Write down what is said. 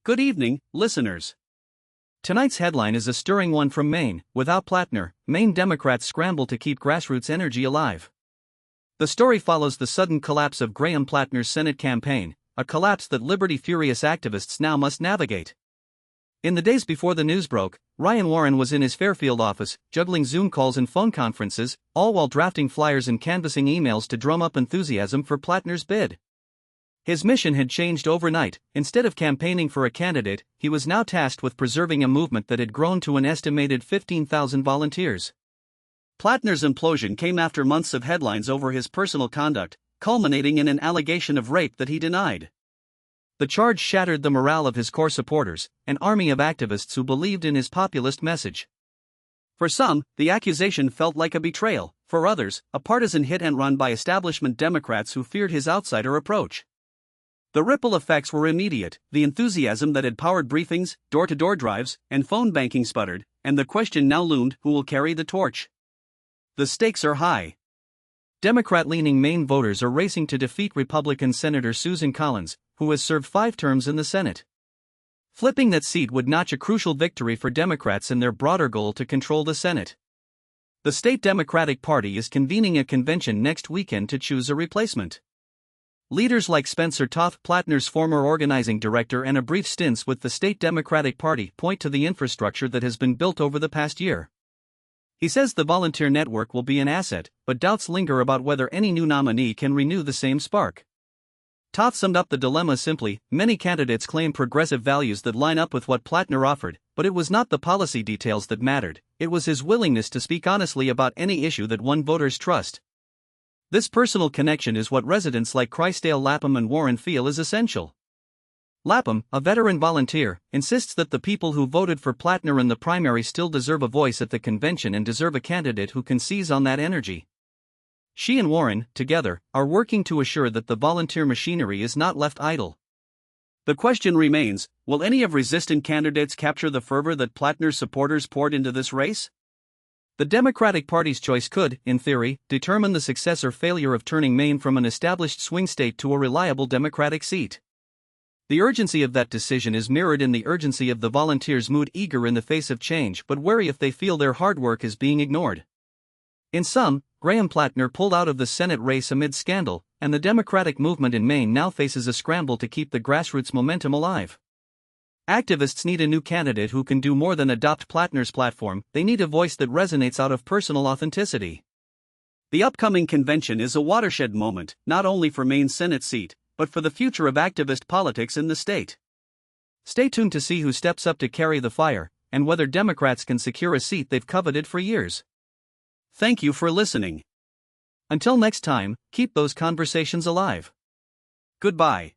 Good evening, listeners. Tonight's headline is a stirring one from Maine. Without Platner, Maine Democrats scramble to keep grassroots energy alive. The story follows the sudden collapse of Graham Platner's Senate campaign, a collapse that liberty-furious activists now must navigate. In the days before the news broke, Ryan Warren was in his Fairfield office, juggling Zoom calls and phone conferences, all while drafting flyers and canvassing emails to drum up enthusiasm for Platner's bid. His mission had changed overnight. Instead of campaigning for a candidate, he was now tasked with preserving a movement that had grown to an estimated 15,000 volunteers. Platner's implosion came after months of headlines over his personal conduct, culminating in an allegation of rape that he denied. The charge shattered the morale of his core supporters, an army of activists who believed in his populist message. For some, the accusation felt like a betrayal; for others, a partisan hit-and-run by establishment Democrats who feared his outsider approach. The ripple effects were immediate. The enthusiasm that had powered briefings, door-to-door drives, and phone banking sputtered, and the question now loomed: who will carry the torch? The stakes are high. Democrat-leaning Maine voters are racing to defeat Republican Senator Susan Collins, who has served 5 terms in the Senate. Flipping that seat would notch a crucial victory for Democrats in their broader goal to control the Senate. The state Democratic Party is convening a convention next weekend to choose a replacement. Leaders like Spencer Toth, Platner's former organizing director and a brief stints with the state Democratic Party, point to the infrastructure that has been built over the past year. He says the volunteer network will be an asset, but doubts linger about whether any new nominee can renew the same spark. Toth summed up the dilemma simply: many candidates claim progressive values that line up with what Platner offered, but it was not the policy details that mattered, it was his willingness to speak honestly about any issue that won voters' trust. This personal connection is what residents like Crysdale, Lapham and Warren feel is essential. Lapham, a veteran volunteer, insists that the people who voted for Platner in the primary still deserve a voice at the convention and deserve a candidate who can seize on that energy. She and Warren, together, are working to assure that the volunteer machinery is not left idle. The question remains: will any of resistant candidates capture the fervor that Platner's supporters poured into this race? The Democratic Party's choice could, in theory, determine the success or failure of turning Maine from an established swing state to a reliable Democratic seat. The urgency of that decision is mirrored in the urgency of the volunteers' mood, eager in the face of change but wary if they feel their hard work is being ignored. In sum, Graham Platner pulled out of the Senate race amid scandal, and the Democratic movement in Maine now faces a scramble to keep the grassroots momentum alive. Activists need a new candidate who can do more than adopt Platner's platform; they need a voice that resonates out of personal authenticity. The upcoming convention is a watershed moment, not only for Maine's Senate seat, but for the future of activist politics in the state. Stay tuned to see who steps up to carry the fire, and whether Democrats can secure a seat they've coveted for years. Thank you for listening. Until next time, keep those conversations alive. Goodbye.